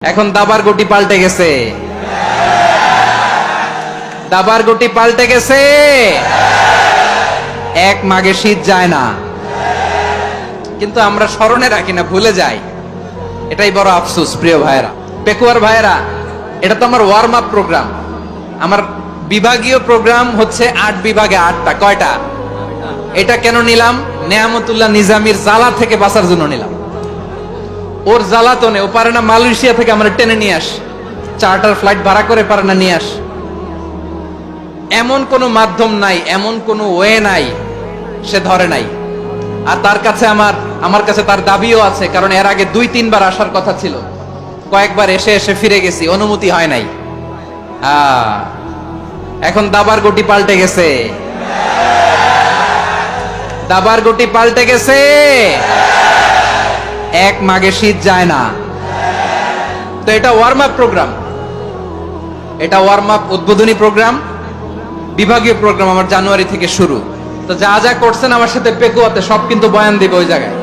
এখন দাবার গুটি পাল্টে গেছে, দাবার গুটি পাল্টে গেছে। এক মাঘে শীত যায় না, কিন্তু আমরা স্মরণে রাখি না, ভুলে যাই। এটাই বড় আফসোস প্রিয় ভাইয়েরা, পেকুয়ার ভাইয়েরা। এটা তো আমার ওয়ার্ম আপ প্রোগ্রাম। আমার বিভাগীয় প্রোগ্রাম হচ্ছে 8 বিভাগে 8টা। কয়টা? এটা কেন নিলাম? নেয়ামতুল্লাহ নিজামীর জ্বালা থেকে বাঁচার জন্য নিলাম। ওর জ্বালাতনে ও পারে না মালয়েশিয়া থেকে আমরা টেনে নিয়ে আস, চার্টার ফ্লাইট ভাড়া করে পারে না নিয়ে আস। এমন কোনো মাধ্যম নাই, এমন কোনো ওয়ে নাই সে ধরে নাই। আর তার কাছে আমার কাছে তার দাবিও আছে, কারণ এর আগে 2-3 বার আসার কথা ছিল। কয়েকবার এসে এসে ফিরে গেছি, অনুমতি হয় নাই। এখন দাবার গুটি পাল্টে গেছে, দাবার গুটি পাল্টে গেছে। এক মাঘে শীত যায় না। তো এটা ওয়ার্ম আপ প্রোগ্রাম, এটা ওয়ার্ম আপ উদ্বোধনী প্রোগ্রাম, বিভাগীয় প্রোগ্রাম আমার জানুয়ারি থেকে শুরু। তো যা যা করছেন আমার সাথে পেকুয়াতে সব কিন্তু বয়ান দিব, ওই জায়গায়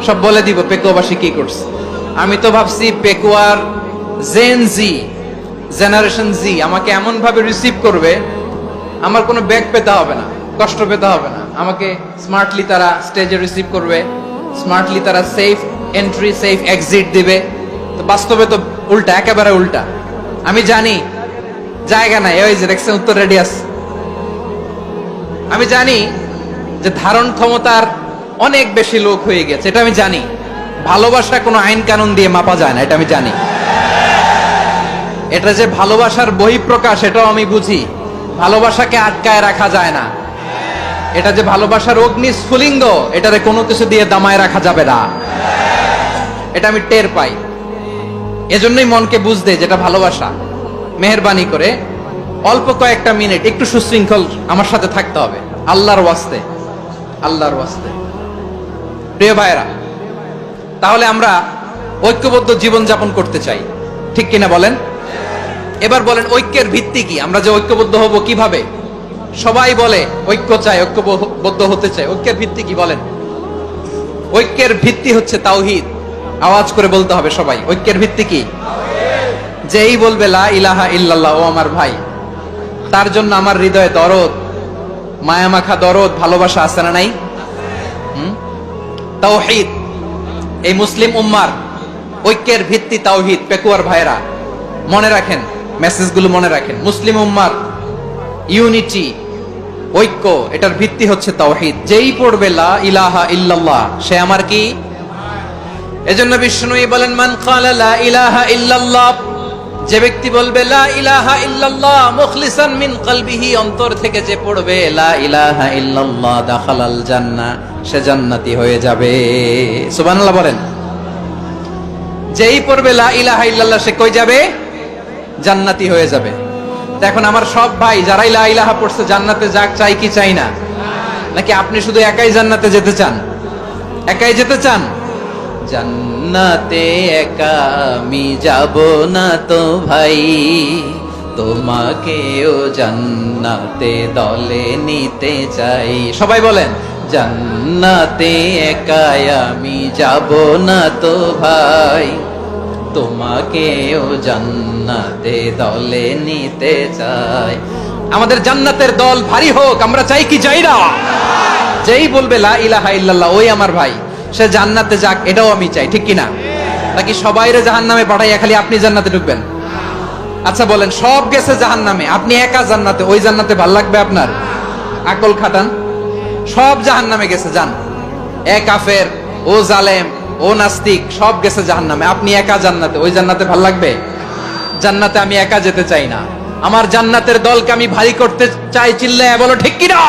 সব বলে দিব পেকুয়াবাসী কি করছে। আমি তো ভাবছি পেকুয়ার জেন জি, জেনারেশন জি আমাকে এমন ভাবে রিসিভ করবে, আমার কোনো ব্যাগ পেতে হবে না, কষ্ট পেতে হবে না। আমাকে স্মার্টলি তারা স্টেজে রিসিভ করবে, স্মার্টলি তারা সেফ এন্ট্রি সেফ এক্সিট দিবে। তো বাস্তবে তো উল্টা, একেবারে উল্টা। আমি জানি জায়গা নাই, ওই যে দেখছেন উত্তর রেডিয়াস। আমি জানি যে ধারণ ক্ষমতার অনেক বেশি লোক হয়ে গেছে, এটা আমি জানি। ভালোবাসা কোনো আইন কানুন দিয়ে মাপা যায় না, এটা আমি জানি। এটা যে ভালোবাসার বহিঃপ্রকাশ, এটাও আমি বুঝি। ভালোবাসাকে আটকায় রাখা যায় না। এটা যে ভালোবাসার অগ্নি স্ফুলিঙ্গ, এটারে কোনো কিছু দিয়ে দামায় রাখা যাবে না, এটা আমি টের পাই। এজন্যই মনকে বুঝতে যেটা ভালোবাসা। মেহেরবানি করে অল্প কয়েকটা মিনিট একটু সুশৃঙ্খল আমার সাথে থাকতে হবে, আল্লাহর ওয়াস্তে, আল্লাহর ওয়াস্তে। প্রিয় ভাইরা, তাহলে আমরা ঐক্যবদ্ধ জীবন যাপন করতে চাই, ঠিক কিনা বলেন? এবার বলেন ঐক্যের ভিত্তি কি? আমরা যে ঐক্যবদ্ধ হব কিভাবে? সবাই বলে ঐক্য চাই, ঐক্যবদ্ধ হতে চাই। ঐক্যের ভিত্তি কি বলেন? ঐক্যের ভিত্তি হচ্ছে তাওহীদ। আওয়াজ করে বলতে হবে সবাই, ঐক্যের ভিত্তি কি? যেই বলবে লা ইলাহা ইল্লাল্লাহ, ও আমার ভাই, তার জন্য আমার হৃদয়ে দরদ, মায়ামাখা দরদ, ভালোবাসা আছে না নাই? তাওহীদ। এই মুসলিম উম্মার ঐক্যের ভিত্তি তাওহীদ। পেকুয়ার ভাইরা মনে রাখেন, মেসেজগুলো মনে রাখেন। মুসলিম উম্মার ইউনিটি, ঐক্য, এটার ভিত্তি হচ্ছে তাওহীদ। যেই পড়বে লা ইলাহা ইল্লাল্লাহ, সে আমার কি? এজন্য বিষ্ণুই বলেন মান ক্বালা লা ইলাহা ইল্লাল্লাহ, যে ব্যক্তি বলবে লা ইলাহা ইল্লাল্লাহ মুখলিসান মিন কলবিহি, অন্তর থেকে যে পড়বে লা ইলাহা ইল্লাল্লাহ, দাখালাল জান্নাহ, সে জান্নাতি হয়ে যাবে। সুবহানাল্লাহ বলেন। যেই পড়বে লা ইলাহা ইল্লাল্লাহ, সে কই যাবে? জান্নাতি হয়ে যাবে। এখন আমার সব ভাই যারাই লা ইলাহা পড়ছে জান্নাতে যাক, চাই কি চাই না? নাকি আপনি শুধু একাই জান্নাতে যেতে চান? একাই যেতে চান? জান্নাতে একা আমি যাব না তো ভাই, তোমাকেও জান্নাতে দলে নিতে চাই। সবাই বলেন জান্নাতে একা আমি যাব না তো ভাই, তোমাকেও জান্নাতে দলে নিতে চাই। আমাদের জান্নাতের দল ভারী হোক, আমরা চাই কি চাই না? যেই বলবে লা ইলাহা ইল্লাল্লাহ, ওই আমার ভাই, সে জান্নাতে যাক, এটাও আমি চাই, ঠিক কিনা? নাকি সবাইরে জাহান্নামে পাঠাইয়া খালি আপনি জান্নাতে ঢুকবেন? আচ্ছা বলেন, সব গেছে জাহান্নামে, আপনি একা জান্নাতে, ওই জান্নাতে ভাল লাগবে আপনার? আকল খাটান। সব জাহান্নামে গেছে, যান। এ কাফের, ও জালেম, ও নাস্তিক, সব গেছে জাহান্নামে, আপনি একা জান্নাতে, ওই জান্নাতে ভাল লাগবে? জান্নাতে আমি একা যেতে চাই না, আমার জান্নাতের দলকে আমি ভারী করতে চাই। চিল্লায় বলো ঠিক কিনা?